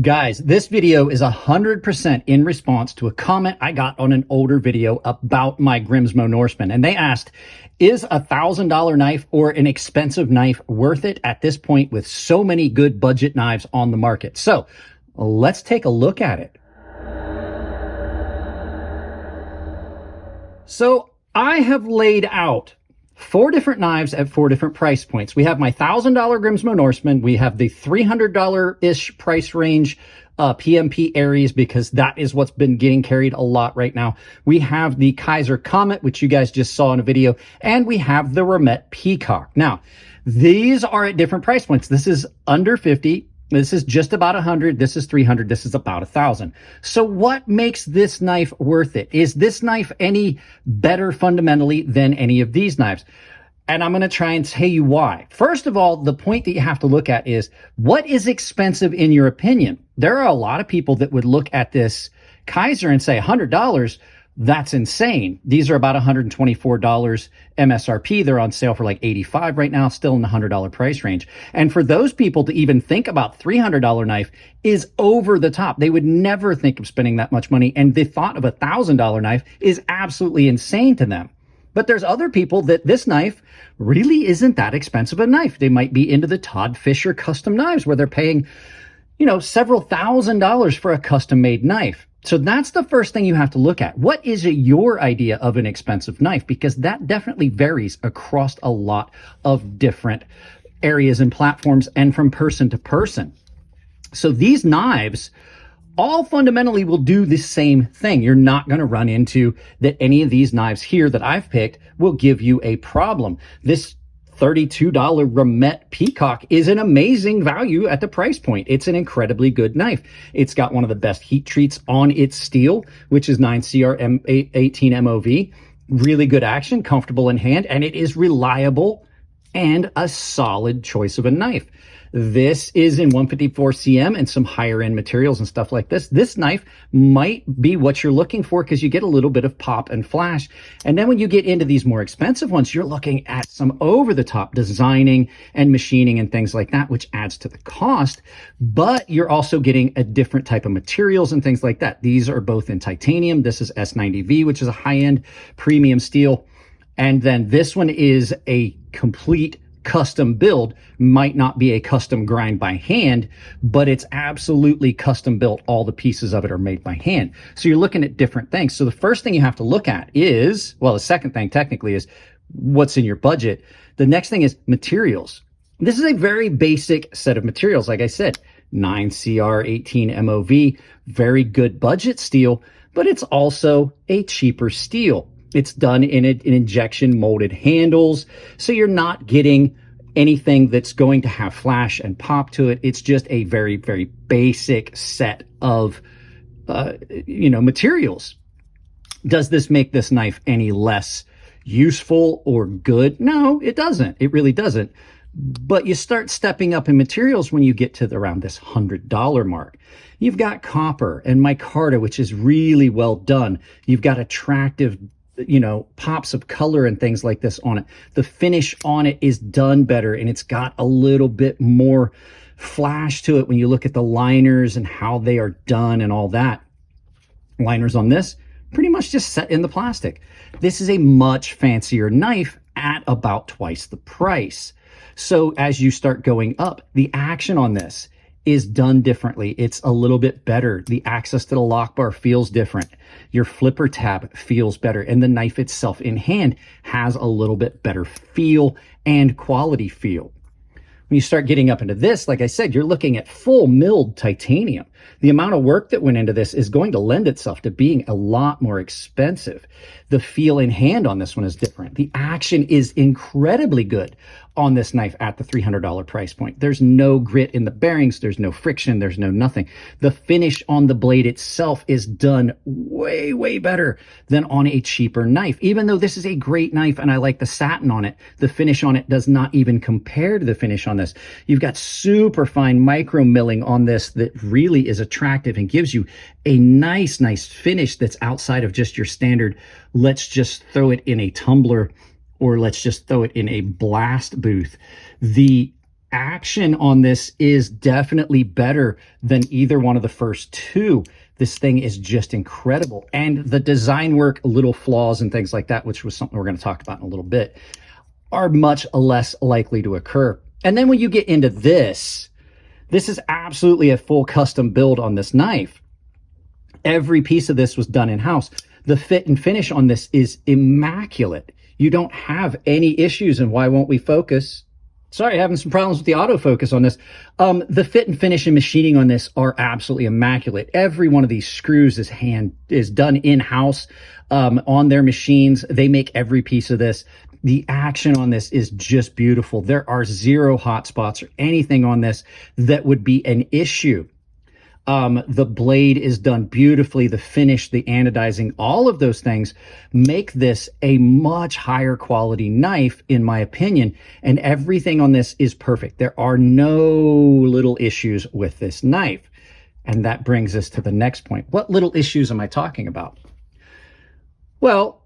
Guys, this video is 100% in response to a comment I got on an older video about my Grimsmo Norseman. And they asked, is a $1,000 knife or an expensive knife worth it at this point with so many good budget knives on the market? So let's take a look at it. So I have laid out 4 different knives at 4 different price points. We have my $1,000 Grimsmo Norseman. We have the $300-ish price range PMP Aries, because that is what's been getting carried a lot right now. We have the Kaiser Comet, which you guys just saw in a video, and we have the Ramet Peacock. Now, these are at different price points. This is under 50. This is just about 100. This is 300. This is about 1,000. So what makes this knife worth it? Is this knife any better fundamentally than any of these knives? And I'm going to try and tell you why. First of all, the point that you have to look at is, what is expensive in your opinion? There are a lot of people that would look at this Kaiser and say $100. That's insane. These are about $124 MSRP. They're on sale for like $85 right now, still in the $100 price range. And for those people to even think about $300 knife is over the top. They would never think of spending that much money. And the thought of a $1,000 knife is absolutely insane to them. But there's other people that this knife really isn't that expensive a knife. They might be into the Todd Fisher custom knives where they're paying, several $1,000s for a custom made knife. So that's the first thing you have to look at. What is your idea of an expensive knife? Because that definitely varies across a lot of different areas and platforms and from person to person. So these knives all fundamentally will do the same thing. You're not going to run into that any of these knives here that I've picked will give you a problem. This $32 Ramet Peacock is an amazing value at the price point. It's an incredibly good knife. It's got one of the best heat treats on its steel, which is 9CR 18 MOV. Really good action, comfortable in hand, and it is reliable and a solid choice of a knife. This is in 154 CM and some higher end materials and stuff like this. This knife might be what you're looking for because you get a little bit of pop and flash. And then when you get into these more expensive ones, you're looking at some over the top designing and machining and things like that, which adds to the cost. But you're also getting a different type of materials and things like that. These are both in titanium. This is S90V, which is a high end premium steel. And then this one is a complete custom build. Might not be a custom grind by hand, but it's absolutely custom built. All the pieces of it are made by hand. So you're looking at different things. So the first thing you have to look at is, well, the second thing technically is what's in your budget. The next thing is materials. This is a very basic set of materials. Like I said, 9CR 18 MOV, very good budget steel, but it's also a cheaper steel. It's done in injection molded handles, so you're not getting anything that's going to have flash and pop to it. It's just a very, very basic set of, materials. Does this make this knife any less useful or good? No, it doesn't. It really doesn't. But you start stepping up in materials when you get to around this $100 mark. You've got copper and micarta, which is really well done. You've got attractive pops of color and things like this on it. The finish on it is done better, and it's got a little bit more flash to it when you look at the liners and how they are done and all that. Liners on this, pretty much just set in the plastic. This is a much fancier knife at about twice the price. So as you start going up, the action on this is done differently. It's a little bit better. The access to the lock bar feels different. Your flipper tab feels better. And the knife itself in hand has a little bit better feel and quality feel. When you start getting up into this, like I said, you're looking at full milled titanium. The amount of work that went into this is going to lend itself to being a lot more expensive. The feel in hand on this one is different. The action is incredibly good on this knife at the $300 price point. There's no grit in the bearings. There's no friction. There's no nothing. The finish on the blade itself is done way, way better than on a cheaper knife. Even though this is a great knife and I like the satin on it, the finish on it does not even compare to the finish on this. You've got super fine micro milling on this that really is attractive and gives you a nice finish that's outside of just your standard, let's just throw it in a tumbler or let's just throw it in a blast booth. The action on this is definitely better than either one of the first two. This thing is just incredible. And the design work, little flaws and things like that, which was something we're going to talk about in a little bit, are much less likely to occur. And then when you get into this is absolutely a full custom build on this knife. Every piece of this was done in-house. The fit and finish on this is immaculate. You don't have any issues. And why won't we focus? Sorry, having some problems with the autofocus on this. The fit and finish and machining on this are absolutely immaculate. Every one of these screws is done in-house on their machines. They make every piece of this. The action on this is just beautiful. There are zero hot spots or anything on this that would be an issue. The blade is done beautifully. The finish, the anodizing, all of those things make this a much higher quality knife, in my opinion. And everything on this is perfect. There are no little issues with this knife. And that brings us to the next point. What little issues am I talking about? Well,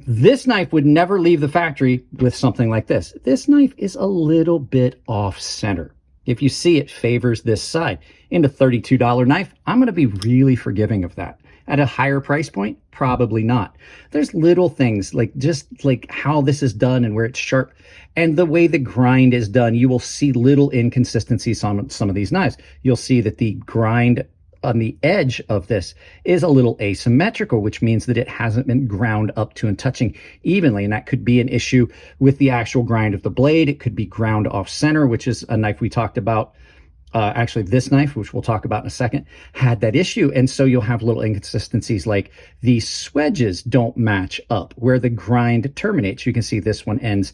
this knife would never leave the factory with something like this. This knife is a little bit off center. If you see, it favors this side. In a $32 knife, I'm going to be really forgiving of that. At a higher price point, probably not. There's little things like just like how this is done and where it's sharp and the way the grind is done. You will see little inconsistencies on some of these knives. You'll see that the grind on the edge of this is a little asymmetrical, which means that it hasn't been ground up to and touching evenly. And that could be an issue with the actual grind of the blade. It could be ground off center, which is a knife we talked about. Actually, this knife, which we'll talk about in a second, had that issue. And so you'll have little inconsistencies like these swedges don't match up where the grind terminates. You can see this one ends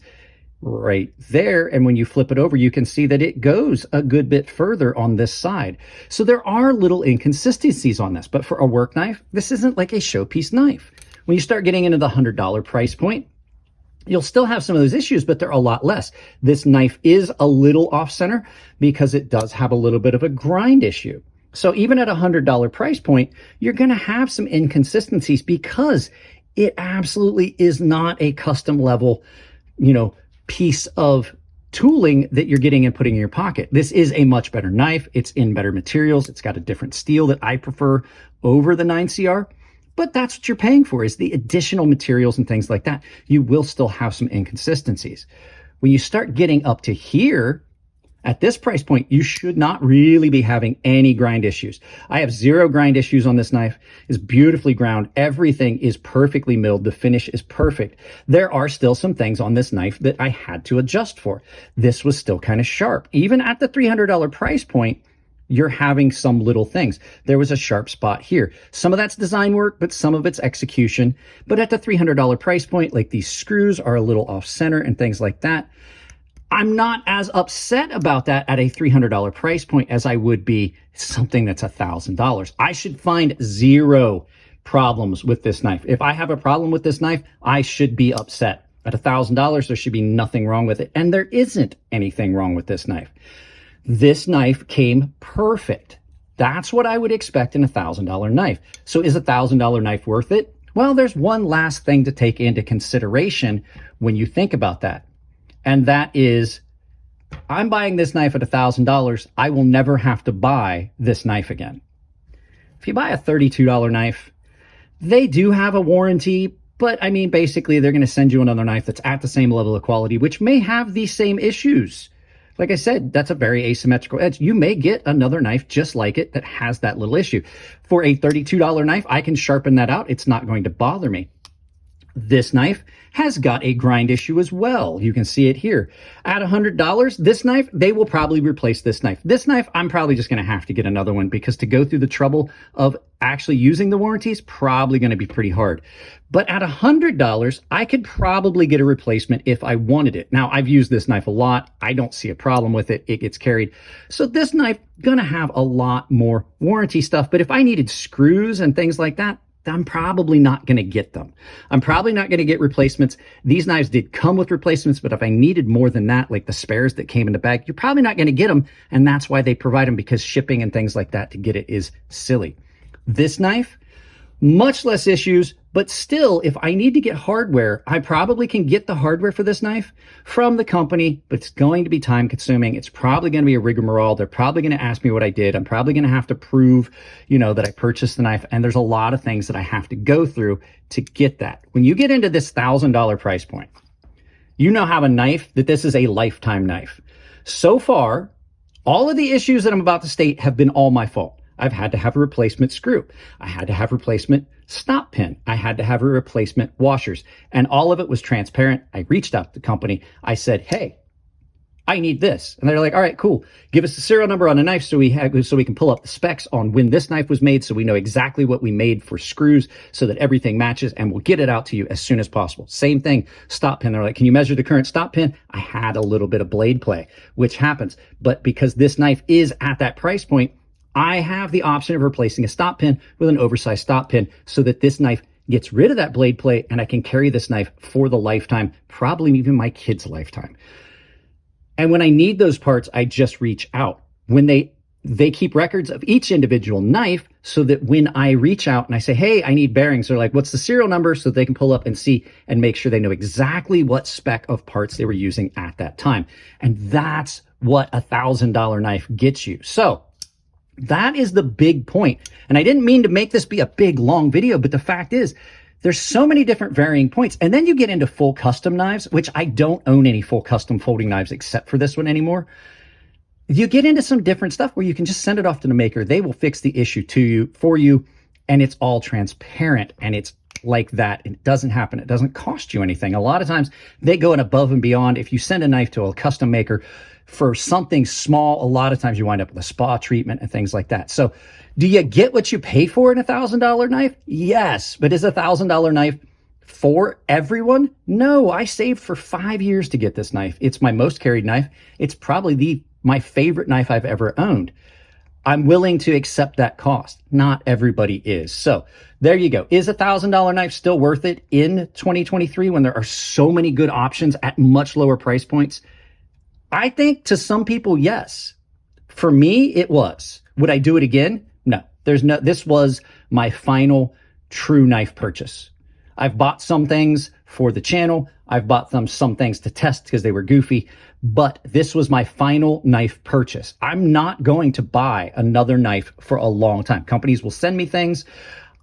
right there. And when you flip it over, you can see that it goes a good bit further on this side. So there are little inconsistencies on this, but for a work knife, this isn't like a showpiece knife. When you start getting into the $100 price point, you'll still have some of those issues, but they're a lot less. This knife is a little off center because it does have a little bit of a grind issue. So even at a $100 price point, you're going to have some inconsistencies because it absolutely is not a custom level, piece of tooling that you're getting and putting in your pocket. This is a much better knife. It's in better materials. It's got a different steel that I prefer over the 9CR, but that's what you're paying for, is the additional materials and things like that. You will still have some inconsistencies. When you start getting up to here, at this price point, you should not really be having any grind issues. I have zero grind issues on this knife. It's beautifully ground. Everything is perfectly milled. The finish is perfect. There are still some things on this knife that I had to adjust for. This was still kind of sharp. Even at the $300 price point, you're having some little things. There was a sharp spot here. Some of that's design work, but some of it's execution. But at the $300 price point, like these screws are a little off center and things like that. I'm not as upset about that at a $300 price point as I would be something that's $1,000. I should find zero problems with this knife. If I have a problem with this knife, I should be upset. At $1,000, there should be nothing wrong with it. And there isn't anything wrong with this knife. This knife came perfect. That's what I would expect in a $1,000 knife. So is a $1,000 knife worth it? Well, there's one last thing to take into consideration when you think about that. And that is, I'm buying this knife at $1,000. I will never have to buy this knife again. If you buy a $32 knife, they do have a warranty, but I mean, basically they're going to send you another knife that's at the same level of quality, which may have these same issues. Like I said, that's a very asymmetrical edge. You may get another knife just like it that has that little issue. For a $32 knife, I can sharpen that out. It's not going to bother me. This knife has got a grind issue as well. You can see it here. At $100, this knife, they will probably replace this knife. This knife, I'm probably just going to have to get another one because to go through the trouble of actually using the warranty is probably going to be pretty hard. But at $100, I could probably get a replacement if I wanted it. Now, I've used this knife a lot. I don't see a problem with it. It gets carried. So this knife going to have a lot more warranty stuff. But if I needed screws and things like that, I'm probably not going to get them. I'm probably not going to get replacements. These knives did come with replacements, but if I needed more than that, like the spares that came in the bag, you're probably not going to get them. And that's why they provide them, because shipping and things like that to get it is silly. This knife, much less issues, But still, if I need to get hardware, I probably can get the hardware for this knife from the company, but it's going to be time consuming. It's probably going to be a rigmarole. They're probably going to ask me what I did. I'm probably going to have to prove, that I purchased the knife. And there's a lot of things that I have to go through to get that. When you get into this $1,000 price point, you now have a knife that this is a lifetime knife. So far, all of the issues that I'm about to state have been all my fault. I've had to have a replacement screw. I had to have replacement stop pin. I had to have a replacement washers. And all of it was transparent. I reached out to the company. I said, hey, I need this. And they're like, all right, cool. Give us the serial number on the knife so we can pull up the specs on when this knife was made so we know exactly what we made for screws so that everything matches, and we'll get it out to you as soon as possible. Same thing, stop pin. They're like, can you measure the current stop pin? I had a little bit of blade play, which happens. But because this knife is at that price point, I have the option of replacing a stop pin with an oversized stop pin so that this knife gets rid of that blade play and I can carry this knife for the lifetime, probably even my kid's lifetime. And when I need those parts, I just reach out. When they keep records of each individual knife so that when I reach out and I say, hey, I need bearings, they're like, what's the serial number? So they can pull up and see and make sure they know exactly what spec of parts they were using at that time. And that's what a $1,000 knife gets you. So that is the big point. And I didn't mean to make this be a big, long video, but the fact is, there's so many different varying points. And then you get into full custom knives, which I don't own any full custom folding knives except for this one anymore. You get into some different stuff where you can just send it off to the maker. They will fix the issue for you, and it's all transparent, and it's like that. It doesn't happen. It doesn't cost you anything. A lot of times they go above and beyond. If you send a knife to a custom maker for something small, a lot of times you wind up with a spa treatment and things like that. So do you get what you pay for in a $1,000 knife? Yes. But is a $1,000 knife for everyone? No, I saved for 5 years to get this knife. It's my most carried knife. It's probably my favorite knife I've ever owned. I'm willing to accept that cost. Not everybody is. So there you go. Is a $1,000 knife still worth it in 2023 when there are so many good options at much lower price points? I think to some people, yes. For me, it was. Would I do it again? No. This was my final true knife purchase. I've bought some things for the channel. I've bought some things to test because they were goofy, but this was my final knife purchase. I'm not going to buy another knife for a long time. Companies will send me things.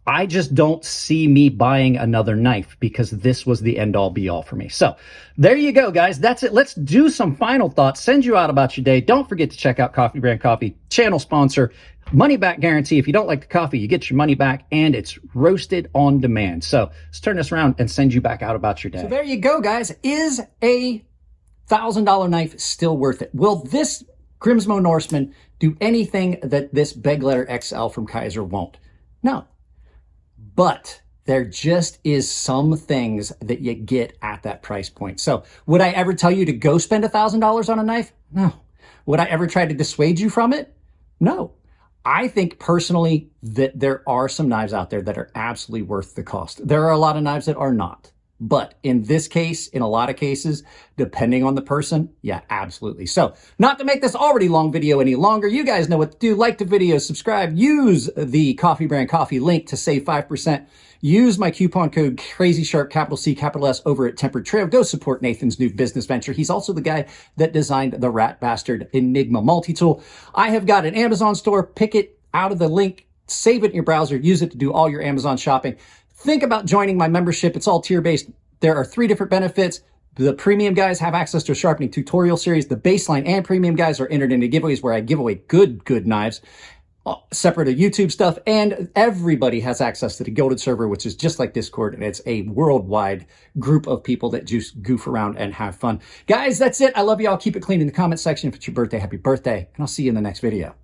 I just don't see me buying another knife because this was the end all be all for me. So there you go, guys. That's it. Let's do some final thoughts. Send you out about your day. Don't forget to check out Coffee Brand Coffee, channel sponsor, money back guarantee. If you don't like the coffee, you get your money back, and it's roasted on demand. So let's turn this around and send you back out about your day. So there you go, guys. Is a $1,000 knife still worth it? Will this Grimsmo Norseman do anything that this Begleiter XL from Kaiser won't? No. But there just is some things that you get at that price point. So would I ever tell you to go spend $1,000 on a knife? No. Would I ever try to dissuade you from it? No. I think personally that there are some knives out there that are absolutely worth the cost. There are a lot of knives that are not. But in this case, in a lot of cases, depending on the person, yeah, absolutely. So not to make this already long video any longer, you guys know what to do. Like the video, subscribe, use the Coffee Brand Coffee link to save 5%. Use my coupon code CrazySharp, capital C, capital S, over at Tempered Trail. Go support Nathan's new business venture. He's also the guy that designed the Rat Bastard Enigma multi-tool. I have got an Amazon store. Pick it out of the link, save it in your browser, use it to do all your Amazon shopping. Think about joining my membership. It's all tier-based. There are 3 different benefits. The premium guys have access to a sharpening tutorial series. The baseline and premium guys are entered into giveaways where I give away good knives, separate of YouTube stuff. And everybody has access to the Gilded server, which is just like Discord. And it's a worldwide group of people that just goof around and have fun. Guys, that's it. I love you all. Keep it clean in the comment section. If it's your birthday, happy birthday. And I'll see you in the next video.